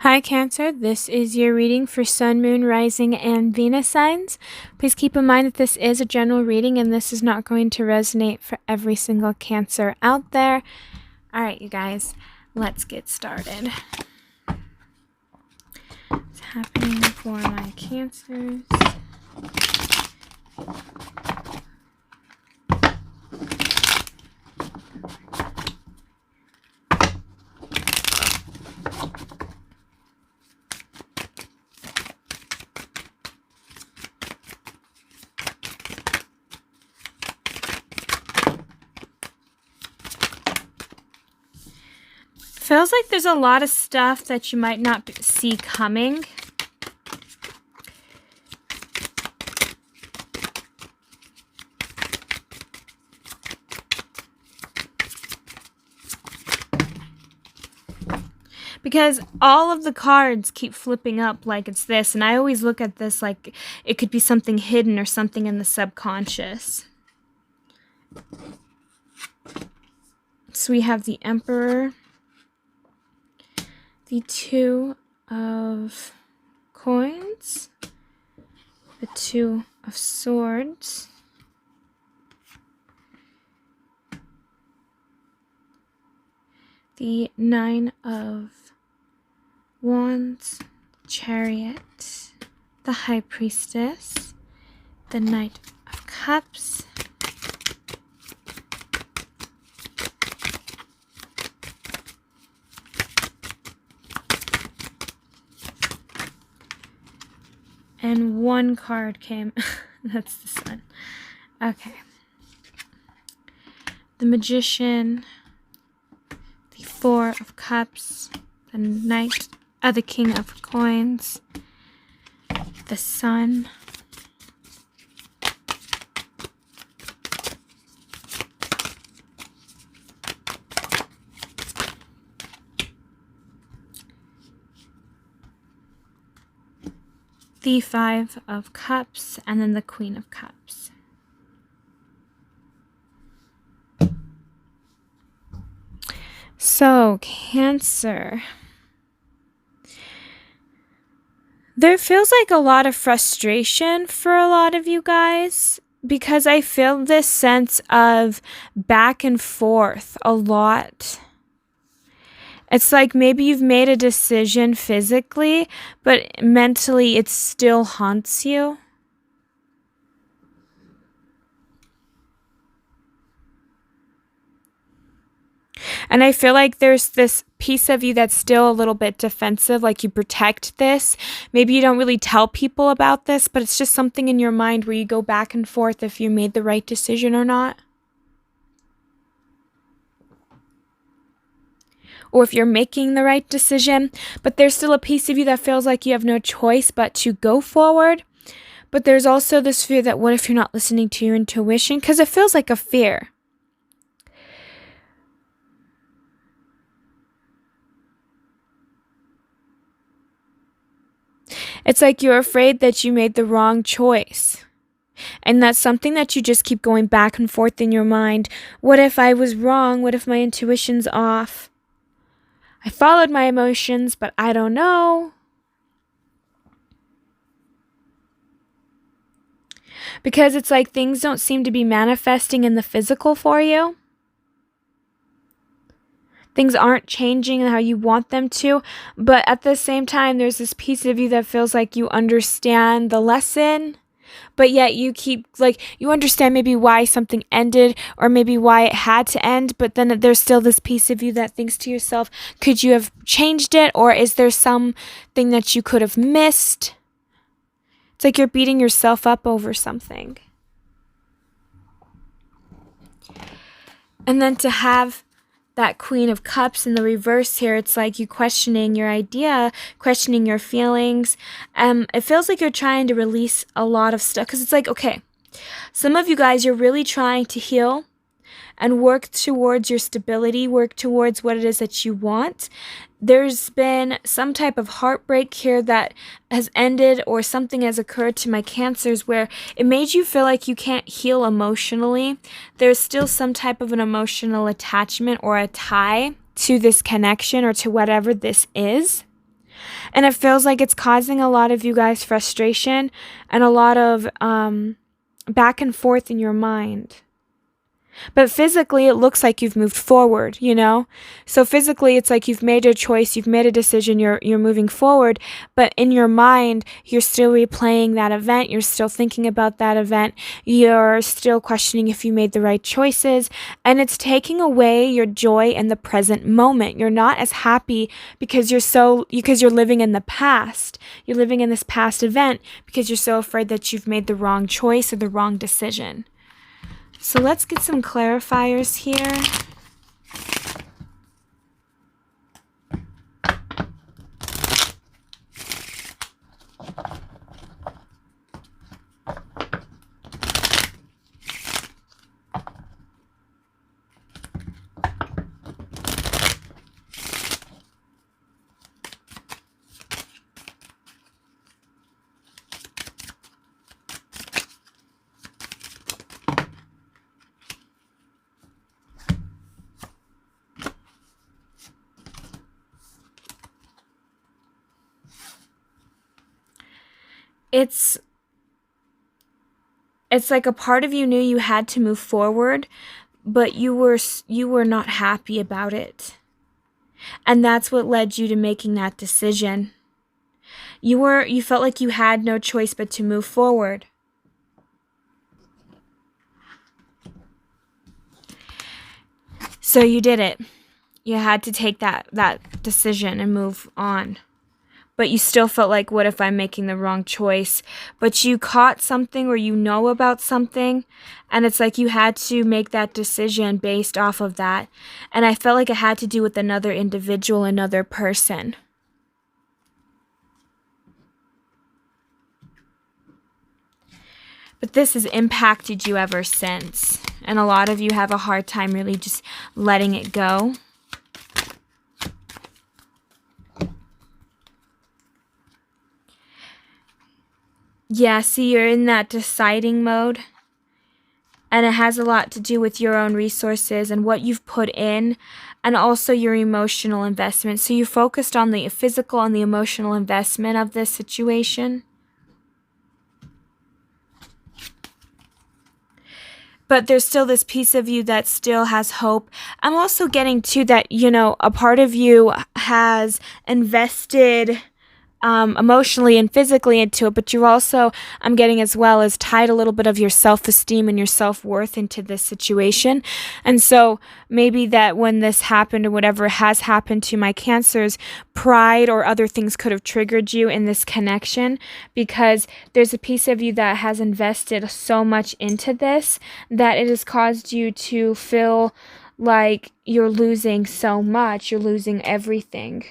Hi Cancer, this is your reading for Sun, Moon, Rising, and Venus signs. Please keep in mind that this is a general reading and this is not going to resonate for every single Cancer out there. Alright you guys, let's get started. What's happening for my Cancers? Feels like there's a lot of stuff that you might not see coming. Because all of the cards keep flipping up like it's this, and I always look at this like it could be something hidden or something in the subconscious. So we have the Emperor, the Two of Coins, the Two of Swords, the Nine of Wands, Chariot, the High Priestess, the Knight of Cups, and one card came. That's the Sun. Okay. The Magician, the Four of Cups, the King of Coins, the Sun, the Five of Cups, and then the Queen of Cups. So, Cancer. There feels like a lot of frustration for a lot of you guys because I feel this sense of back and forth a lot. It's like maybe you've made a decision physically, but mentally it still haunts you. And I feel like there's this piece of you that's still a little bit defensive, like you protect this. Maybe you don't really tell people about this, but it's just something in your mind where you go back and forth if you made the right decision or not. Or if you're making the right decision, but there's still a piece of you that feels like you have no choice but to go forward. But there's also this fear that what if you're not listening to your intuition? Because it feels like a fear. It's like you're afraid that you made the wrong choice. And that's something that you just keep going back and forth in your mind. What if I was wrong? What if my intuition's off? I followed my emotions, but I don't know. Because it's like things don't seem to be manifesting in the physical for you. Things aren't changing how you want them to, but at the same time, there's this piece of you that feels like you understand the lesson, but yet you keep, like, you understand maybe why something ended or maybe why it had to end, but then there's still this piece of you that thinks to yourself, could you have changed it, or is there something that you could have missed? It's like you're beating yourself up over something. And then to have that Queen of Cups in the reverse here, it's like you questioning your idea, questioning your feelings. It feels like you're trying to release a lot of stuff because it's like, okay, some of you guys, you're really trying to heal and work towards your stability, work towards what it is that you want. There's been some type of heartbreak here that has ended, or something has occurred to my Cancers where it made you feel like you can't heal emotionally. There's still some type of an emotional attachment or a tie to this connection or to whatever this is. And it feels like it's causing a lot of you guys frustration and a lot of back and forth in your mind. But physically, it looks like you've moved forward, you know? So physically, it's like you've made a choice, you've made a decision, you're moving forward. But in your mind, you're still replaying that event. You're still thinking about that event. You're still questioning if you made the right choices. And it's taking away your joy in the present moment. You're not as happy because you're living in the past. You're living in this past event because you're so afraid that you've made the wrong choice or the wrong decision. So let's get some clarifiers here. It's like a part of you knew you had to move forward, but you were not happy about it. And that's what led you to making that decision. You felt like you had no choice but to move forward. So you did it. You had to take that decision and move on. But you still felt like, what if I'm making the wrong choice? But you caught something or you know about something, and it's like you had to make that decision based off of that. And I felt like it had to do with another individual, another person. But this has impacted you ever since. And a lot of you have a hard time really just letting it go. Yeah, see, you're in that deciding mode. And it has a lot to do with your own resources and what you've put in, and also your emotional investment. So you focused on the physical and the emotional investment of this situation. But there's still this piece of you that still has hope. I'm also getting to that, a part of you has invested emotionally and physically into it, but you're also, I'm getting as well, as tied a little bit of your self-esteem and your self-worth into this situation. And so maybe that when this happened or whatever has happened to my Cancers, pride or other things could have triggered you in this connection, because there's a piece of you that has invested so much into this that it has caused you to feel like you're losing so much, you're losing everything.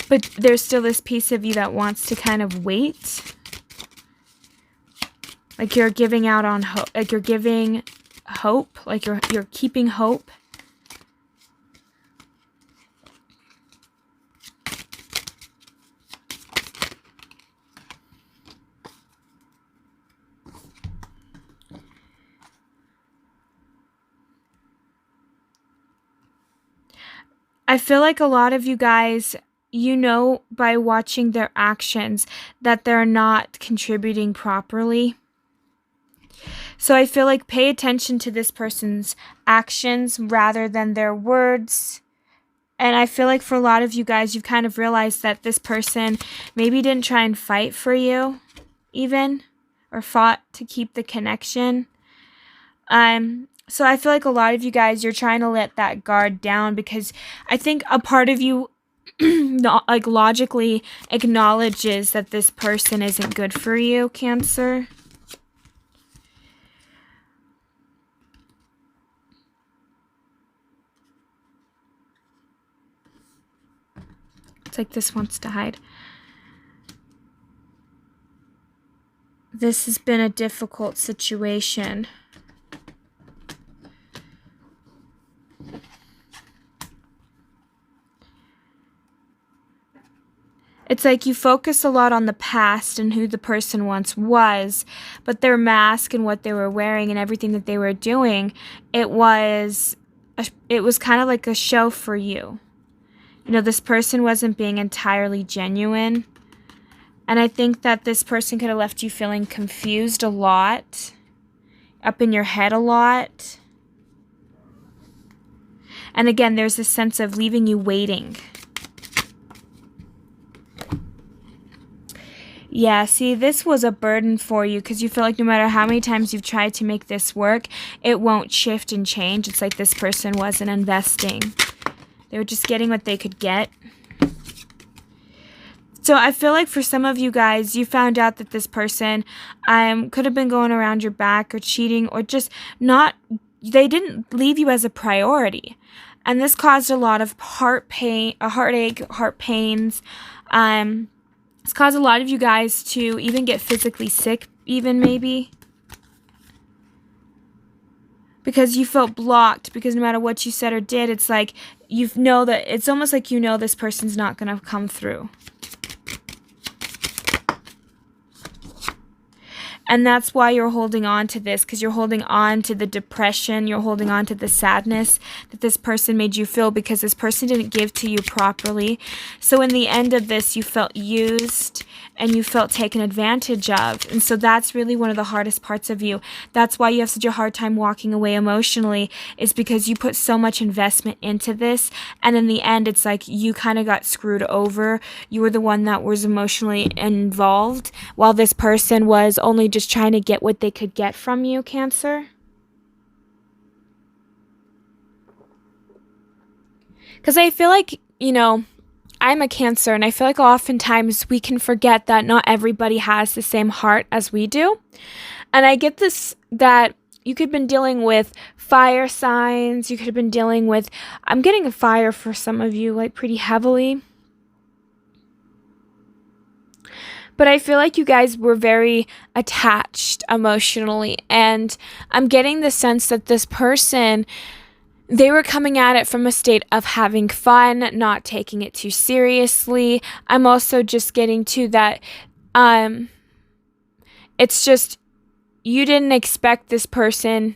But there's still this piece of you that wants to kind of wait. Like you're giving out on hope. Like you're giving hope. Like you're keeping hope. I feel like a lot of you guys, by watching their actions that they're not contributing properly. So I feel like pay attention to this person's actions rather than their words. And I feel like for a lot of you guys, you've kind of realized that this person maybe didn't try and fight for you even, or fought to keep the connection. So I feel like a lot of you guys, you're trying to let that guard down, because I think a part of you not, like, logically acknowledges that this person isn't good for you, Cancer. It's like this wants to hide. This has been a difficult situation. It's like you focus a lot on the past and who the person once was, but their mask and what they were wearing and everything that they were doing, it was kind of like a show for you. You know, this person wasn't being entirely genuine. And I think that this person could have left you feeling confused a lot, up in your head a lot. And again, there's this sense of leaving you waiting. Yeah, see, this was a burden for you because you feel like no matter how many times you've tried to make this work, it won't shift and change. It's like this person wasn't investing. They were just getting what they could get. So I feel like for some of you guys, you found out that this person could have been going around your back or cheating or just not, they didn't leave you as a priority. And this caused a lot of heartache, heart pains. It's caused a lot of you guys to even get physically sick, even maybe. Because you felt blocked, because no matter what you said or did, it's like you know that, it's almost like you know this person's not going to come through. And that's why you're holding on to this, because you're holding on to the depression, you're holding on to the sadness that this person made you feel because this person didn't give to you properly. So in the end of this, you felt used and you felt taken advantage of. And so that's really one of the hardest parts of you. That's why you have such a hard time walking away emotionally, is because you put so much investment into this. And in the end, it's like you kind of got screwed over. You were the one that was emotionally involved, while this person was only just trying to get what they could get from you, Cancer. Because I feel like, you know, I'm a Cancer, and I feel like oftentimes we can forget that not everybody has the same heart as we do. And I get this, that you could have been dealing with fire signs, you could have been dealing with, I'm getting a fire for some of you, like pretty heavily. But I feel like you guys were very attached emotionally, and I'm getting the sense that this person, they were coming at it from a state of having fun, not taking it too seriously. I'm also just getting to that, it's just, you didn't expect this person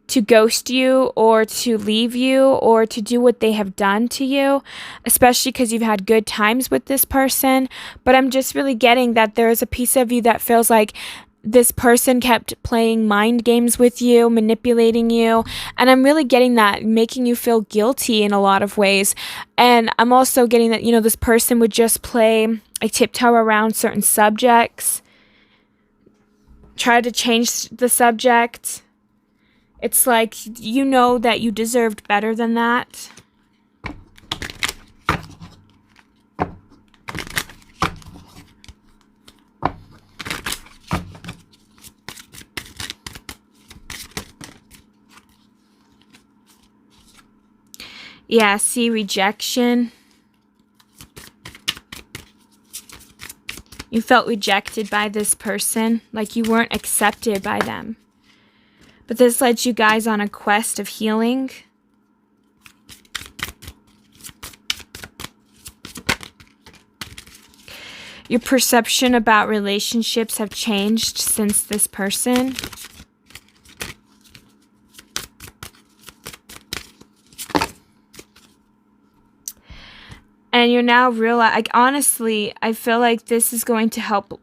to ghost you or to leave you or to do what they have done to you, especially because you've had good times with this person. But I'm just really getting that there is a piece of you that feels like this person kept playing mind games with you, manipulating you. And I'm really getting that, making you feel guilty in a lot of ways. And I'm also getting that, you know, this person would just play, like, tiptoe around certain subjects, try to change the subject. It's like, you know that you deserved better than that. Yeah, see, rejection. You felt rejected by this person, like you weren't accepted by them. But this led you guys on a quest of healing. Your perception about relationships have changed since this person. And you're now realizing, like, honestly, I feel like this is going to help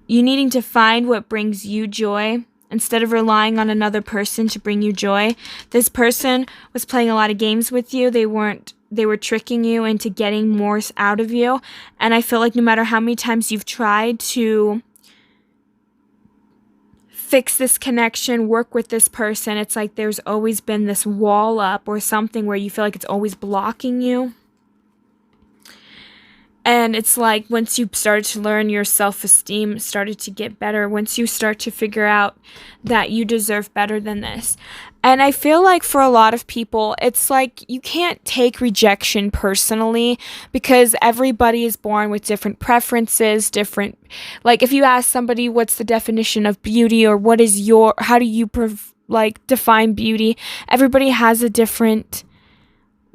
you needing to find what brings you joy instead of relying on another person to bring you joy. This person was playing a lot of games with you. They were tricking you into getting more out of you. And I feel like no matter how many times you've tried to fix this connection, work with this person, it's like there's always been this wall up or something where you feel like it's always blocking you. And it's like once you started to learn, your self-esteem started to get better. Once you start to figure out that you deserve better than this. And I feel like for a lot of people, it's like you can't take rejection personally because everybody is born with different preferences, different, like if you ask somebody what's the definition of beauty or what is how do you define beauty, everybody has a different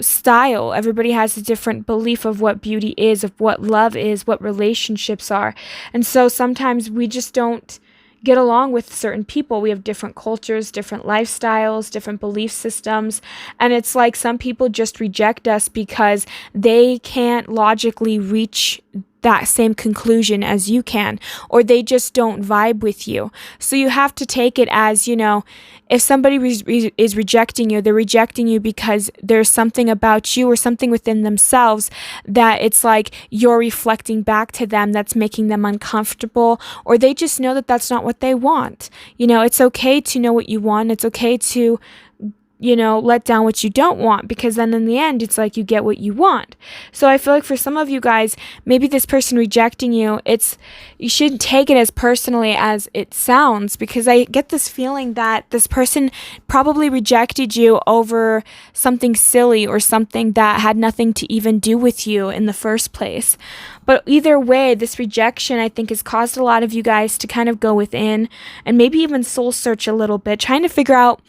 style. Everybody has a different belief of what beauty is, of what love is, what relationships are. And so sometimes we just don't get along with certain people. We have different cultures, different lifestyles, different belief systems. And it's like some people just reject us because they can't logically reach that same conclusion as you can, or they just don't vibe with you. So you have to take it as, if somebody is rejecting you, they're rejecting you because there's something about you or something within themselves that it's like you're reflecting back to them that's making them uncomfortable, or they just know that that's not what they want. It's okay to know what you want. It's okay to let down what you don't want, because then in the end, it's like you get what you want. So I feel like for some of you guys, maybe this person rejecting you, you shouldn't take it as personally as it sounds, because I get this feeling that this person probably rejected you over something silly or something that had nothing to even do with you in the first place. But either way, this rejection, I think, has caused a lot of you guys to kind of go within and maybe even soul search a little bit, trying to figure out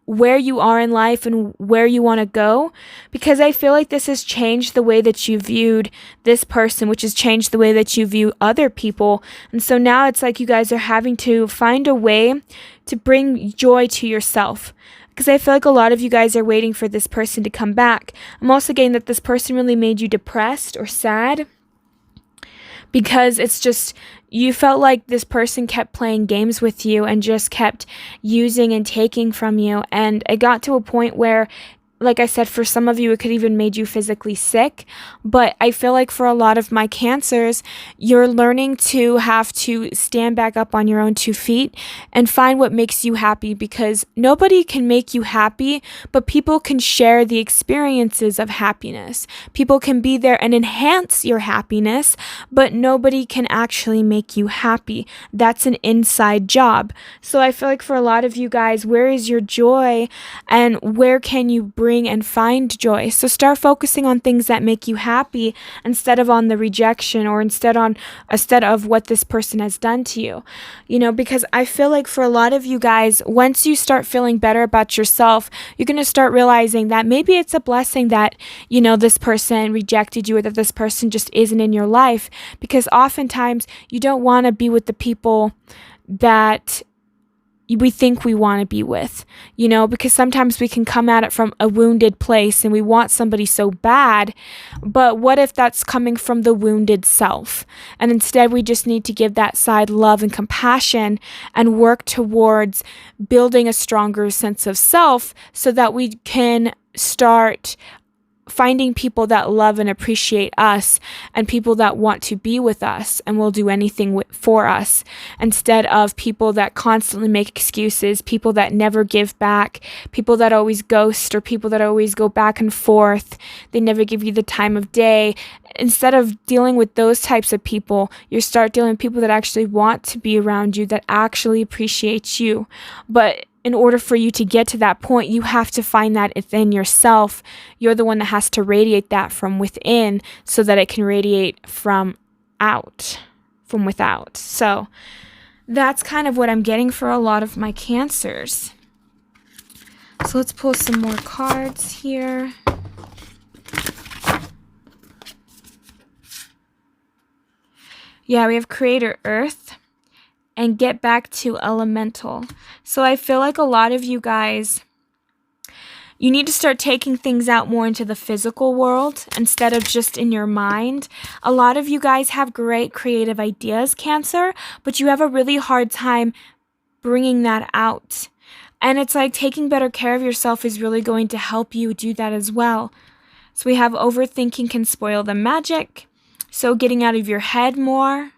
where you are in life and where you want to go, because I feel like this has changed the way that you viewed this person, which has changed the way that you view other people. And so now it's like you guys are having to find a way to bring joy to yourself, because I feel like a lot of you guys are waiting for this person to come back. I'm also getting that this person really made you depressed or sad, because it's just, you felt like this person kept playing games with you and just kept using and taking from you. And it got to a point where, like I said, for some of you, it could even made you physically sick. But I feel like for a lot of my Cancers, you're learning to have to stand back up on your own 2 feet and find what makes you happy, because nobody can make you happy, but people can share the experiences of happiness. People can be there and enhance your happiness, but nobody can actually make you happy. That's an inside job. So I feel like for a lot of you guys, where is your joy and where can you bring and find joy? So start focusing on things that make you happy instead of on the rejection, or instead of what this person has done to you. Because I feel like for a lot of you guys, once you start feeling better about yourself, you're going to start realizing that maybe it's a blessing that, this person rejected you, or that this person just isn't in your life, because oftentimes you don't want to be with the people that we think we want to be with, because sometimes we can come at it from a wounded place and we want somebody so bad, but what if that's coming from the wounded self? And instead we just need to give that side love and compassion and work towards building a stronger sense of self, so that we can start finding people that love and appreciate us, and people that want to be with us and will do anything for us, instead of people that constantly make excuses, people that never give back, people that always ghost, or people that always go back and forth. They never give you the time of day. Instead of dealing with those types of people, you start dealing with people that actually want to be around you, that actually appreciate you. But in order for you to get to that point, you have to find that within yourself. You're the one that has to radiate that from within, so that it can radiate from without. So that's kind of what I'm getting for a lot of my Cancers. So let's pull some more cards here. Yeah, we have Creator Earth and get back to elemental. So I feel like a lot of you guys, you need to start taking things out more into the physical world instead of just in your mind. A lot of you guys have great creative ideas, Cancer, but you have a really hard time bringing that out. And it's like taking better care of yourself is really going to help you do that as well. So we have overthinking can spoil the magic. So getting out of your head more.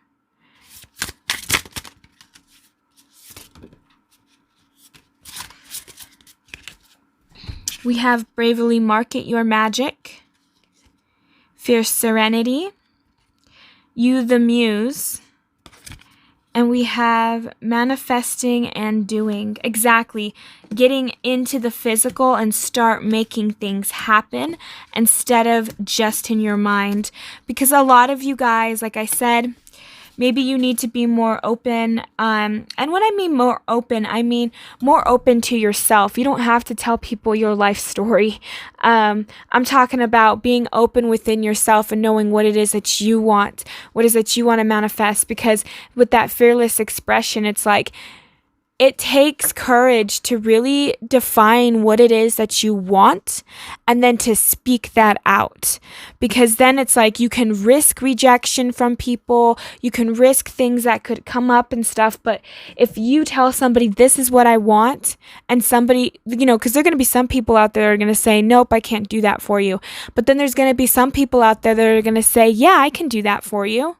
We have bravely market your magic, fierce serenity, you the muse, and we have manifesting and doing. Exactly, getting into the physical and start making things happen instead of just in your mind. Because a lot of you guys, like I said, Maybe you need to be more open. And when I mean more open, I mean more open to yourself. You don't have to tell people your life story. I'm talking about being open within yourself and knowing what it is that you want, what it is that you want to manifest. Because with that fearless expression, it's like, it takes courage to really define what it is that you want and then to speak that out. Because then it's like you can risk rejection from people, you can risk things that could come up and stuff. But if you tell somebody, this is what I want, and somebody, because there are going to be some people out there that are going to say, nope, I can't do that for you. But then there's going to be some people out there that are going to say, yeah, I can do that for you.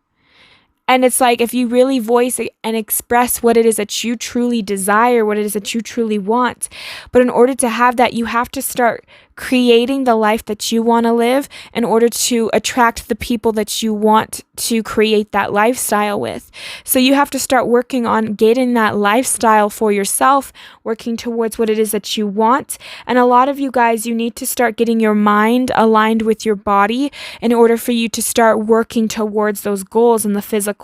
And it's like, if you really voice and express what it is that you truly desire, what it is that you truly want. But in order to have that, you have to start creating the life that you want to live in order to attract the people that you want to create that lifestyle with. So you have to start working on getting that lifestyle for yourself, working towards what it is that you want. And a lot of you guys, you need to start getting your mind aligned with your body in order for you to start working towards those goals in the physical.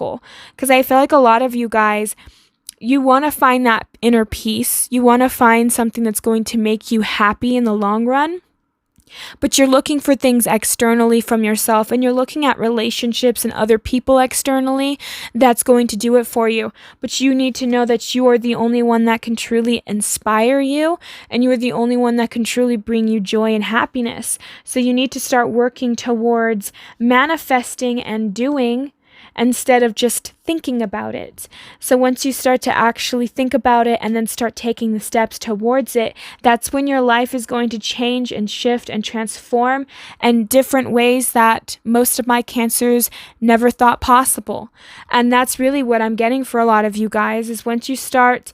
Because I feel like a lot of you guys, you want to find that inner peace. You want to find something that's going to make you happy in the long run. But you're looking for things externally from yourself, and you're looking at relationships and other people externally that's going to do it for you. But you need to know that you are the only one that can truly inspire you, and you are the only one that can truly bring you joy and happiness. So you need to start working towards manifesting and doing instead of just thinking about it. So once you start to actually think about it and then start taking the steps towards it, that's when your life is going to change and shift and transform in different ways that most of my Cancers never thought possible. And that's really what I'm getting for a lot of you guys, is once you start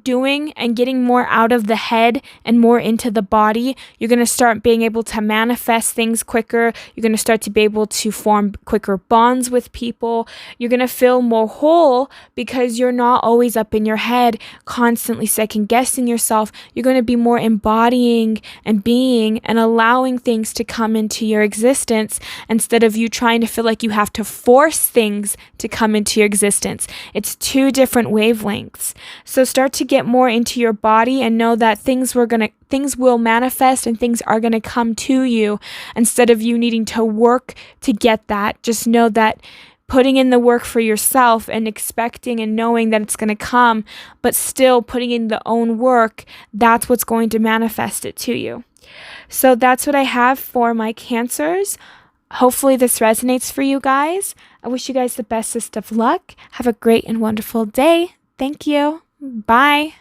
doing and getting more out of the head and more into the body, you're going to start being able to manifest things quicker. You're going to start to be able to form quicker bonds with people. You're going to feel more whole because you're not always up in your head, constantly second guessing yourself. You're going to be more embodying and being and allowing things to come into your existence instead of you trying to feel like you have to force things to come into your existence. It's two different wavelengths. So start to get more into your body and know that things will manifest and things are going to come to you instead of you needing to work to get that. Just know that putting in the work for yourself and expecting and knowing that it's going to come, but still putting in the own work, that's what's going to manifest it to you. So that's what I have for my Cancers. Hopefully this resonates for you guys. I wish you guys the bestest of luck. Have a great and wonderful day. Thank you. Bye.